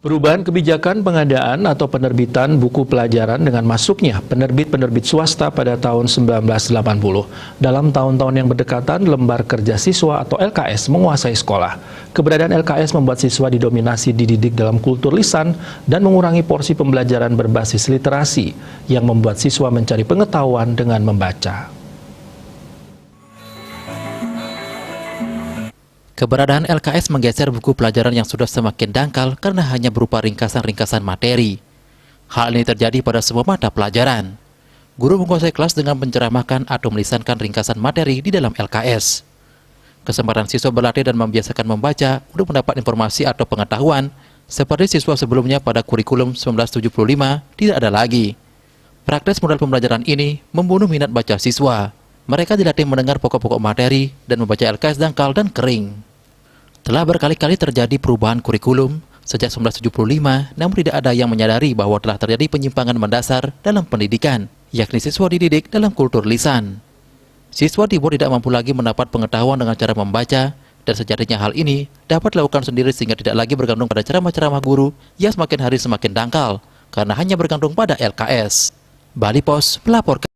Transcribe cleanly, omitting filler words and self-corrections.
Perubahan kebijakan pengadaan atau penerbitan buku pelajaran dengan masuknya penerbit-penerbit swasta pada tahun 1980. Dalam tahun-tahun yang berdekatan, lembar kerja siswa atau LKS menguasai sekolah. Keberadaan LKS membuat siswa didominasi dididik dalam kultur lisan dan mengurangi porsi pembelajaran berbasis literasi yang membuat siswa mencari pengetahuan dengan membaca. Keberadaan LKS menggeser buku pelajaran yang sudah semakin dangkal karena hanya berupa ringkasan-ringkasan materi. Hal ini terjadi pada semua mata pelajaran. Guru menguasai kelas dengan menceramahkan atau melisankan ringkasan materi di dalam LKS. Kesempatan siswa berlatih dan membiasakan membaca untuk mendapat informasi atau pengetahuan seperti siswa sebelumnya pada kurikulum 1975 tidak ada lagi. Praktis modal pembelajaran ini membunuh minat baca siswa. Mereka dilatih mendengar pokok-pokok materi dan membaca LKS dangkal dan kering. Telah berkali-kali terjadi perubahan kurikulum sejak 1975, namun tidak ada yang menyadari bahwa telah terjadi penyimpangan mendasar dalam pendidikan, yakni siswa dididik dalam kultur lisan. Siswa dibuat tidak mampu lagi mendapat pengetahuan dengan cara membaca, dan sejatinya hal ini dapat dilakukan sendiri sehingga tidak lagi bergantung pada ceramah-ceramah guru yang semakin hari semakin dangkal, karena hanya bergantung pada LKS. Bali Pos melaporkan.